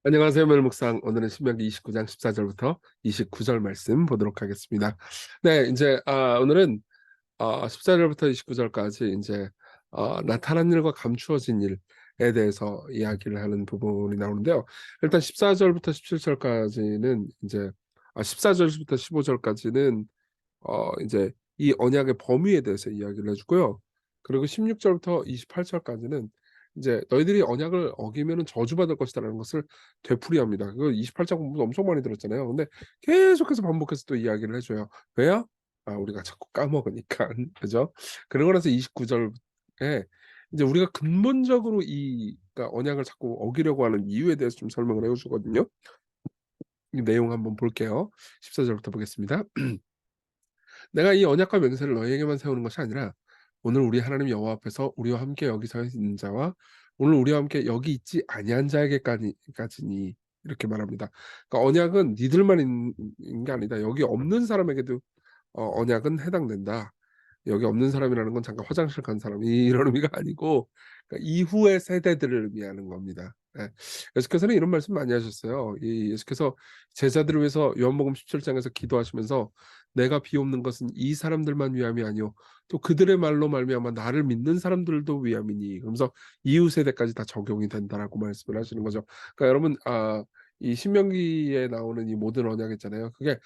안녕하세요, 멜목상. 오늘은 신명기 29장 14절부터 29절 말씀 보도록 하겠습니다. 네, 이제 오늘은 14절부터 29절까지 이제 나타난 일과 감추어진 일에 대해서 이야기를 하는 부분이 나오는데요. 일단 14절부터 17절까지는 이제 14절부터 15절까지는 이제 이 언약의 범위에 대해서 이야기를 해주고요. 그리고 16절부터 28절까지는 이제 너희들이 언약을 어기면은 저주받을 것이다라는 것을 되풀이합니다. 그거 28장 공부 엄청 많이 들었잖아요. 근데 계속해서 반복해서 또 이야기를 해줘요. 왜요? 우리가 자꾸 까먹으니까. 그죠? 그러고 나서 29절에 이제 우리가 근본적으로 그러니까 언약을 자꾸 어기려고 하는 이유에 대해서 좀 설명을 해주거든요. 이 내용 한번 볼게요. 14절부터 보겠습니다. 내가 이 언약과 맹세를 너희에게만 세우는 것이 아니라 오늘 우리 하나님 여호와 앞에서 우리와 함께 여기 서 있는 자와 오늘 우리와 함께 여기 있지 아니한 자에게까지니 이렇게 말합니다. 그러니까 언약은 니들만 있는 게 아니다. 여기 없는 사람에게도 언약은 해당된다. 여기 없는 사람이라는 건 잠깐 화장실 간 사람 이런 의미가 아니고 그러니까 이후의 세대들을 의미하는 겁니다. 예. 예수께서는 이런 말씀 많이 하셨어요. 예수께서 제자들을 위해서 요한복음 17장에서 기도하시면서 내가 비옵는 것은 이 사람들만 위함이 아니요 또 그들의 말로 말미암아 나를 믿는 사람들도 위함이니 그러면서 이후 세대까지 다 적용이 된다라고 말씀을 하시는 거죠. 그러니까 여러분 이 신명기에 나오는 이 모든 언약 있잖아요. 그게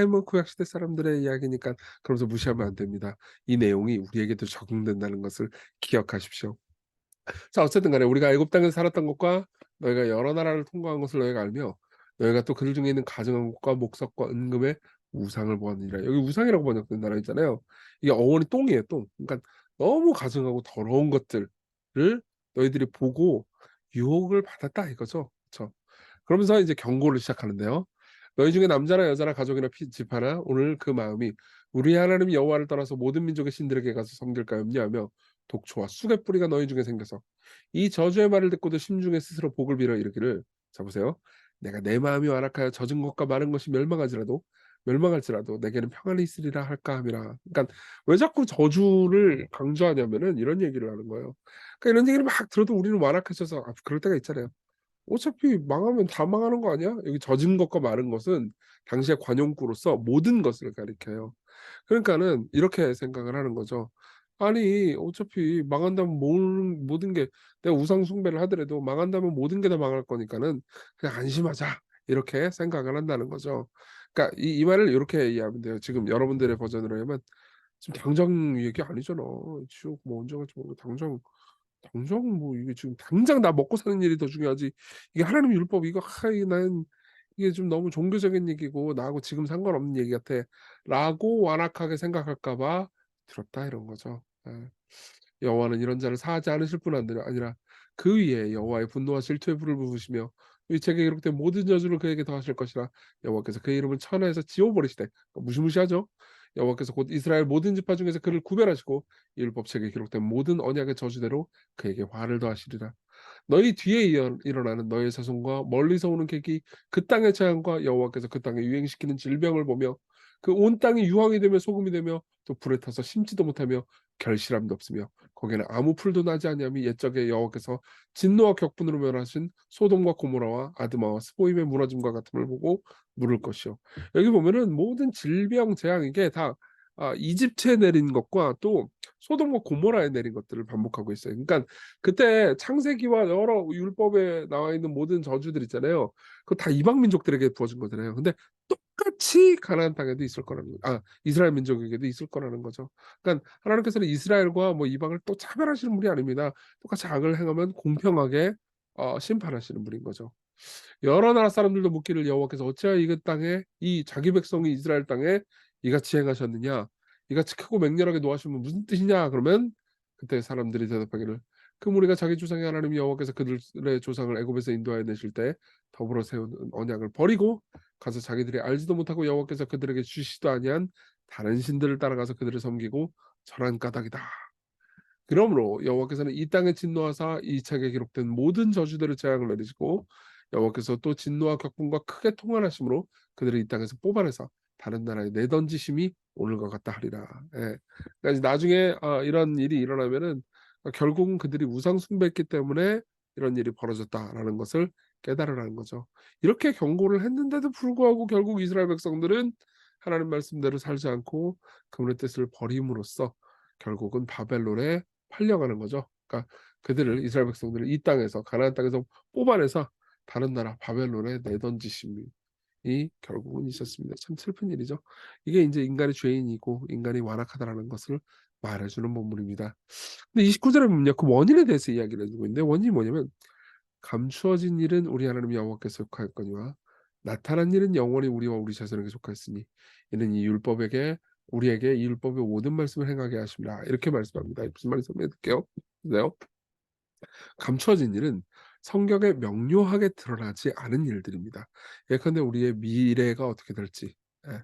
뭐 구약 시대 사람들의 이야기니까 그러면서 무시하면 안 됩니다. 이 내용이 우리에게도 적용된다는 것을 기억하십시오. 자, 어쨌든 간에 우리가 애굽 땅에서 살았던 것과 너희가 여러 나라를 통과한 것을 너희가 알며 너희가 또 그들 중에 있는 가증한 것과 목석과 은금의 우상을 보았느니라. 여기 우상이라고 번역된 나라 있잖아요. 이게 어원이 똥이에요, 똥. 그러니까 너무 가증하고 더러운 것들을 너희들이 보고 유혹을 받았다 이거죠. 그렇죠? 그러면서 이제 경고를 시작하는데요. 너희 중에 남자나 여자나 가족이나 집하나 오늘 그 마음이 우리 하나님 여호와를 떠나서 모든 민족의 신들에게 가서 섬길까 염려하며 독초와 쑥의 뿌리가 너희 중에 생겨서 이 저주의 말을 듣고도 심중에 스스로 복을 빌어 이르기를 자 보세요. 내가 내 마음이 완악하여 젖은 것과 마른 것이 멸망할지라도 내게는 평안이 있으리라 할까 함이라. 그러니까 왜 자꾸 저주를 강조하냐면은 이런 얘기를 하는 거예요. 그러니까 이런 얘기를 막 들어도 우리는 완악해져서 그럴 때가 있잖아요. 어차피 망하면 다 망하는 거 아니야? 여기 젖은 것과 마른 것은 당시의 관용구로서 모든 것을 가리켜요. 그러니까는 이렇게 생각을 하는 거죠. 아니 어차피 망한다면 모든 게 내가 우상 숭배를 하더라도 망한다면 모든 게 다 망할 거니까는 그냥 안심하자 이렇게 생각을 한다는 거죠. 그러니까 이 말을 이렇게 이해하면 돼요. 지금 여러분들의 버전으로 하면 지금 당장 얘기 아니잖아. 지옥 뭐 언제 갈지 모르고 당장 뭐 이게 지금 당장 나 먹고 사는 일이 더 중요하지. 이게 하나님 율법 이거 난 이게 좀 너무 종교적인 얘기고 나하고 지금 상관없는 얘기 같아라고 완악하게 생각할까 봐 들었다 이런 거죠. 예. 여호와는 이런 자를 사하지 않으실 뿐 아니라 그 위에 여호와의 분노와 질투의 불을 부으시며 이 책에 기록된 모든 저주를 그에게 더하실 것이라 여호와께서 그의 이름을 천하에서 지워버리시되 그러니까 무시무시하죠. 여호와께서 곧 이스라엘 모든 지파 중에서 그를 구별하시고 이 율법책에 기록된 모든 언약의 저주대로 그에게 화를 더하시리라. 너희 뒤에 일어나는 너희 자손과 멀리서 오는 객이 그 땅의 재앙과 여호와께서 그 땅에 유행시키는 질병을 보며 그 온 땅이 유황이 되며 소금이 되며 또 불에 타서 심지도 못하며 결실함도 없으며 거기에는 아무 풀도 나지 아니함이 옛적에 여호와께서 진노와 격분으로 멸하신 소돔과 고모라와 아드마와 스보임의 무너짐과 같음을 보고 물을 것이요. 여기 보면은 모든 질병 재앙 이게 다 이집트에 내린 것과 또 소돔과 고모라에 내린 것들을 반복하고 있어요. 그러니까 그때 창세기와 여러 율법에 나와 있는 모든 저주들 있잖아요. 그거 다 이방 민족들에게 부어진 거잖아요. 근데 똑같이 가나안 땅에도 있을 거라는 이스라엘 민족에게도 있을 거라는 거죠. 그러니까 하나님께서는 이스라엘과 뭐 이방을 또 차별하시는 분이 아닙니다. 똑같이 악을 행하면 공평하게 심판하시는 분인 거죠. 여러 나라 사람들도 묻기를 여호와께서 어찌하여 이 땅에 이 자기 백성이 이스라엘 땅에 이같이 행하셨느냐 이같이 크고 맹렬하게 노하시면 무슨 뜻이냐 그러면 그때 사람들이 대답하기를 그 무리가 자기 조상의 하나님 여호와께서 그들의 조상을 애굽에서 인도하여 내실 때 더불어 세운 언약을 버리고 가서 자기들이 알지도 못하고 여호와께서 그들에게 주시지도 아니한 다른 신들을 따라가서 그들을 섬기고 절한 까닭이다. 그러므로 여호와께서는 이 땅에 진노하사 이 책에 기록된 모든 저주들을 재앙을 내리시고 여호와께서 또 진노와 격분과 크게 통한하심으로 그들을 이 땅에서 뽑아내서 다른 나라에 내던지심이 오늘과 같다 하리라. 예. 그러니까 나중에 이런 일이 일어나면은 결국은 그들이 우상 숭배했기 때문에 이런 일이 벌어졌다라는 것을 깨달으라는 거죠. 이렇게 경고를 했는데도 불구하고 결국 이스라엘 백성들은 하나님 말씀대로 살지 않고 그분의 뜻을 버림으로써 결국은 바벨론에 팔려가는 거죠. 그러니까 그들을 이스라엘 백성들을 이 땅에서 가나안 땅에서 뽑아내서 다른 나라 바벨론에 내던지심이 결국은 있었습니다. 참 슬픈 일이죠. 이게 이제 인간의 죄인이고 인간이 완악하다라는 것을 말해주는 본문입니다. 근데 29절에 보면요, 그 원인에 대해서 이야기를 해주고 있는데 원인이 뭐냐면 감추어진 일은 우리 하나님 여호와께서 속하였거니와 나타난 일은 영원히 우리와 우리 자손에게 속하였으니 이는 이 율법에게 우리에게 이 율법의 모든 말씀을 행하게 하십니다. 이렇게 말씀합니다. 무슨 말인지 설명해 드릴게요. 감추어진 일은 성경에 명료하게 드러나지 않은 일들입니다. 예컨대 우리의 미래가 어떻게 될지, 예.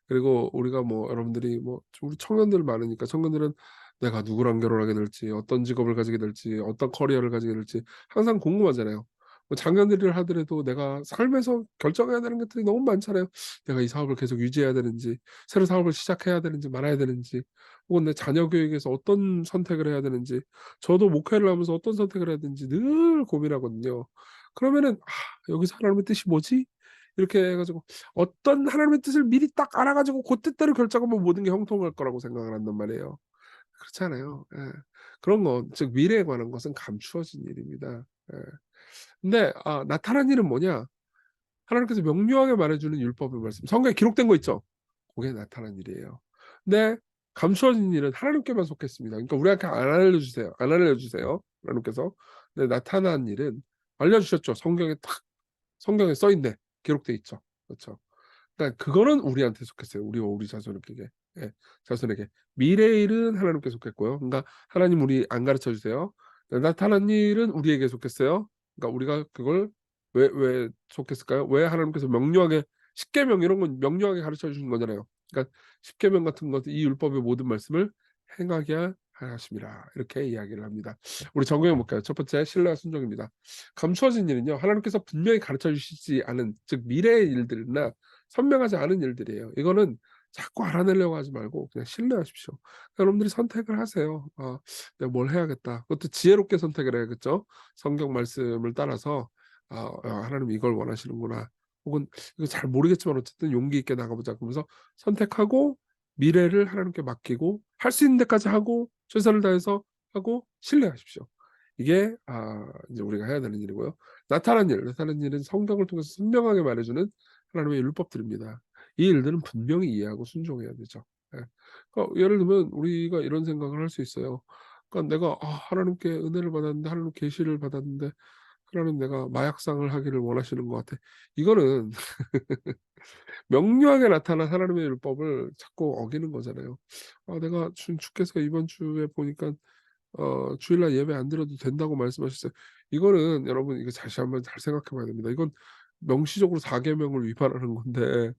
그리고 우리가 뭐 여러분들이 뭐 우리 청년들 많으니까 청년들은 내가 누구랑 결혼하게 될지, 어떤 직업을 가지게 될지, 어떤 커리어를 가지게 될지 항상 궁금하잖아요. 뭐 장년들을 하더라도 내가 삶에서 결정해야 되는 것들이 너무 많잖아요. 내가 이 사업을 계속 유지해야 되는지, 새로 사업을 시작해야 되는지 말아야 되는지, 혹은 내 자녀 교육에서 어떤 선택을 해야 되는지, 저도 목회를 하면서 어떤 선택을 해야 되는지 늘 고민하거든요. 그러면은 여기서 하나님의 뜻이 뭐지? 이렇게 해가지고 어떤 하나님의 뜻을 미리 딱 알아가지고 그 뜻대로 결정하면 모든 게 형통할 거라고 생각을 한단 말이에요. 그렇지 않아요. 예. 그런 건, 즉 미래에 관한 것은 감추어진 일입니다. 예. 근데 나타난 일은 뭐냐? 하나님께서 명료하게 말해주는 율법의 말씀. 성경에 기록된 거 있죠? 그게 나타난 일이에요. 근데 감추어진 일은 하나님께만 속했습니다. 그러니까 우리한테 안 알려주세요. 안 알려주세요. 하나님께서. 근데 나타난 일은 알려주셨죠. 성경에 써 있네. 기록돼 있죠. 그렇죠. 그러니까 그거는 우리한테 속했어요. 우리와 우리 자손에게. 예, 자손에게. 미래의 일은 하나님께 속했고요. 그러니까 하나님 우리 안 가르쳐 주세요. 나타난 일은 우리에게 속했어요. 그러니까 우리가 그걸 왜 속했을까요? 왜 하나님께서 명료하게 십계명 이런 건 명료하게 가르쳐 주신 거잖아요. 그러니까 십계명 같은 것, 이 율법의 모든 말씀을 행하게 하심이라 이렇게 이야기를 합니다. 우리 적용해 볼까요? 첫 번째, 신뢰와 순종입니다. 감추어진 일은요, 하나님께서 분명히 가르쳐 주시지 않은, 즉 미래의 일들이나 선명하지 않은 일들이에요. 이거는 자꾸 알아내려고 하지 말고 그냥 신뢰하십시오. 여러분들이 선택을 하세요. 내가 뭘 해야겠다. 그것도 지혜롭게 선택을 해야겠죠. 성경 말씀을 따라서 하나님 이걸 원하시는구나. 혹은 이거 잘 모르겠지만 어쨌든 용기 있게 나가보자. 그러면서 선택하고 미래를 하나님께 맡기고 할 수 있는 데까지 하고 최선을 다해서 하고 신뢰하십시오. 이게 이제 우리가 해야 되는 일이고요. 나타난 일은 성경을 통해서 선명하게 말해주는 하나님의 율법들입니다. 이 일들은 분명히 이해하고 순종해야 되죠. 예. 그러니까 예를 들면 우리가 이런 생각을 할 수 있어요. 그러니까 내가 하나님께 은혜를 받았는데, 하나님 계시를 받았는데, 하나님 내가 마약상을 하기를 원하시는 것 같아. 이거는 명료하게 나타난 하나님의 율법을 자꾸 어기는 거잖아요. 내가 주께서 이번 주에 보니까 주일날 예배 안 드려도 된다고 말씀하셨어요. 이거는 여러분 이거 다시 한번 잘 생각해 봐야 됩니다. 이건 명시적으로 4계명을 위반하는 건데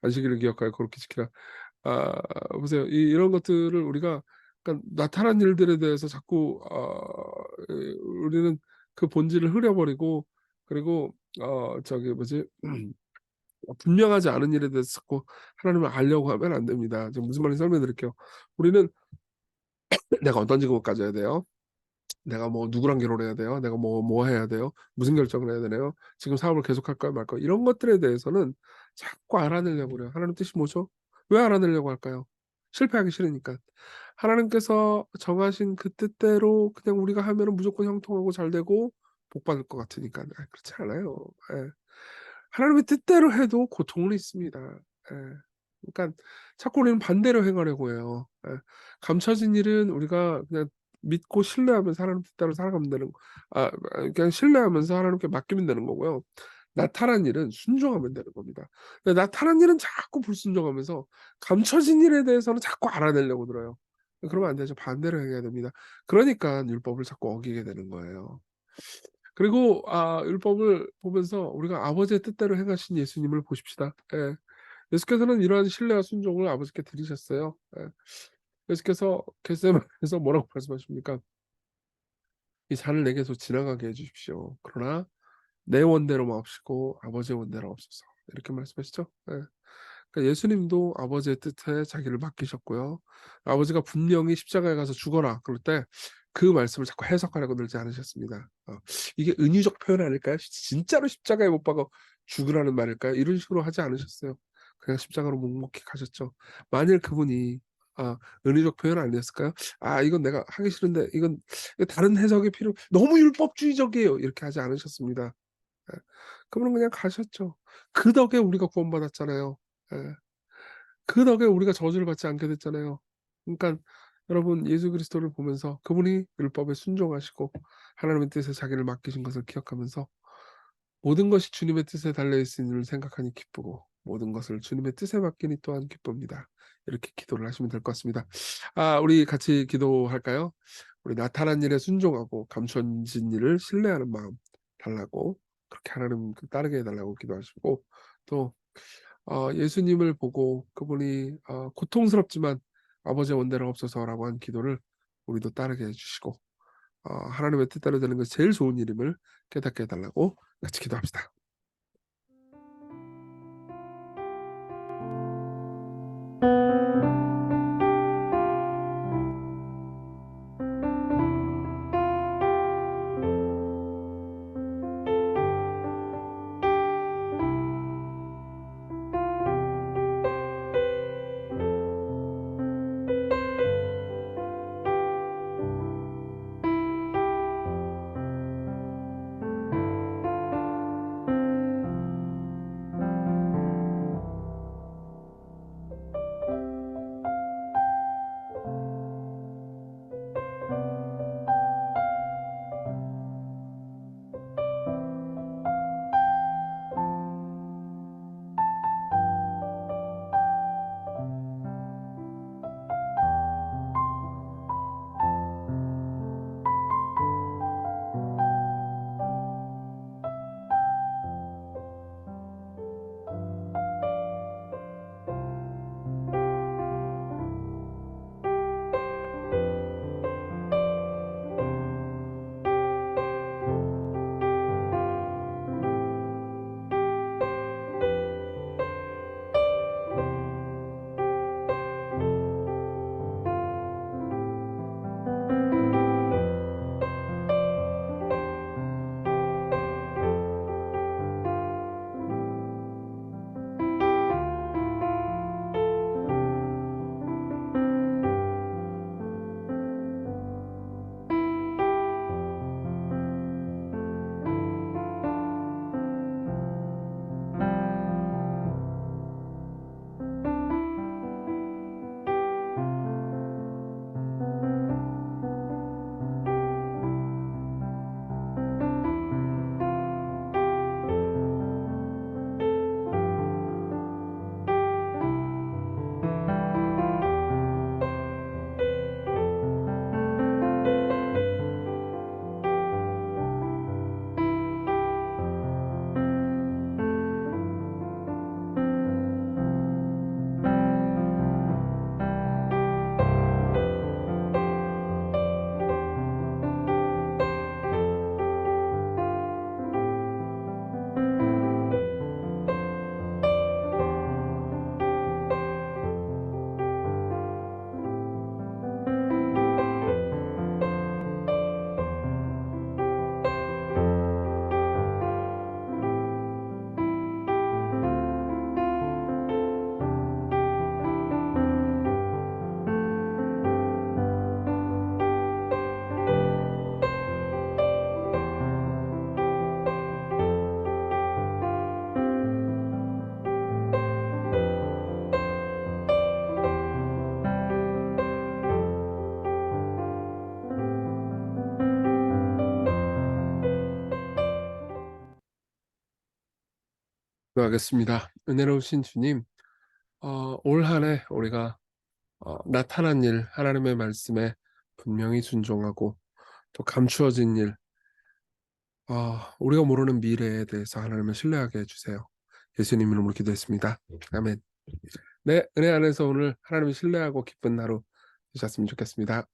안식일을 기억하여 거룩히 지키라. 아 보세요. 이런 것들을 우리가 그러니까 나타난 일들에 대해서 자꾸 우리는 그 본질을 흐려버리고, 그리고 저기 뭐지 분명하지 않은 일에 대해서 자꾸 하나님을 알려고 하면 안 됩니다. 지금 무슨 말인지 설명해 드릴게요. 우리는 내가 어떤 직업을 가져야 돼요? 내가 뭐 누구랑 결혼해야 돼요? 내가 뭐 해야 돼요? 무슨 결정을 해야 되나요? 지금 사업을 계속할까요, 말까요? 이런 것들에 대해서는 자꾸 알아내려고 그래요. 하나님 뜻이 뭐죠? 왜 알아내려고 할까요? 실패하기 싫으니까. 하나님께서 정하신 그 뜻대로 그냥 우리가 하면은 무조건 형통하고 잘 되고 복 받을 것 같으니까. 그렇지 않아요. 예. 하나님의 뜻대로 해도 고통은 있습니다. 예. 그러니까 자꾸 우리는 반대로 행하려고 해요. 예. 감춰진 일은 우리가 그냥 믿고 신뢰하면서 하나님 뜻대로 살아가면 되는 그냥 신뢰하면서 하나님께 맡기면 되는 거고요. 나타난 일은 순종하면 되는 겁니다. 근데 나타난 일은 자꾸 불순종하면서 감춰진 일에 대해서는 자꾸 알아내려고 들어요. 그러면 안 되죠. 반대로 행해야 됩니다. 그러니까 율법을 자꾸 어기게 되는 거예요. 그리고 율법을 보면서 우리가 아버지의 뜻대로 행하신 예수님을 보십시다. 예. 예수께서는 이러한 신뢰와 순종을 아버지께 드리셨어요. 예. 예수께서 겟세마네에서 뭐라고 말씀하십니까? 이 잔을 내게서 지나가게 해 주십시오. 그러나 내 원대로 마옵시고 아버지의 원대로 없소서. 이렇게 말씀하시죠. 예. 그러니까 예수님도 아버지의 뜻에 자기를 맡기셨고요. 아버지가 분명히 십자가에 가서 죽어라 그럴 때 그 말씀을 자꾸 해석하려고 들지 않으셨습니다. 이게 은유적 표현 아닐까요? 진짜로 십자가에 못 박아 죽으라는 말일까요? 이런 식으로 하지 않으셨어요. 그냥 십자가로 묵묵히 가셨죠. 만일 그분이 은유적 표현 아니었을까요? 이건 내가 하기 싫은데 이건 다른 해석이 너무 율법주의적이에요. 이렇게 하지 않으셨습니다. 예. 그분은 그냥 가셨죠. 그 덕에 우리가 구원받았잖아요. 예. 그 덕에 우리가 저주를 받지 않게 됐잖아요. 그러니까 여러분 예수 그리스도를 보면서 그분이 율법에 순종하시고 하나님의 뜻에 자기를 맡기신 것을 기억하면서 모든 것이 주님의 뜻에 달려 있음을 생각하니 기쁘고 모든 것을 주님의 뜻에 맡기니 또한 기쁩니다. 이렇게 기도를 하시면 될 것 같습니다. 우리 같이 기도할까요? 우리 나타난 일에 순종하고 감춰진 일을 신뢰하는 마음 달라고 그렇게 하나님 따르게 해달라고 기도하시고 또 예수님을 보고 그분이 고통스럽지만 아버지의 원대로 없어서라고 한 기도를 우리도 따르게 해주시고 하나님의 뜻대로 되는 것이 제일 좋은 일임을 깨닫게 해달라고 같이 기도합시다. 기도하겠습니다. 은혜로우신 주님, 올 한 해 우리가 나타난 일, 하나님의 말씀에 분명히 순종하고 또 감추어진 일, 우리가 모르는 미래에 대해서 하나님을 신뢰하게 해주세요. 예수님 이름으로 기도했습니다. 아멘. 네, 은혜 안에서 오늘 하나님을 신뢰하고 기쁜 하루 되셨으면 좋겠습니다.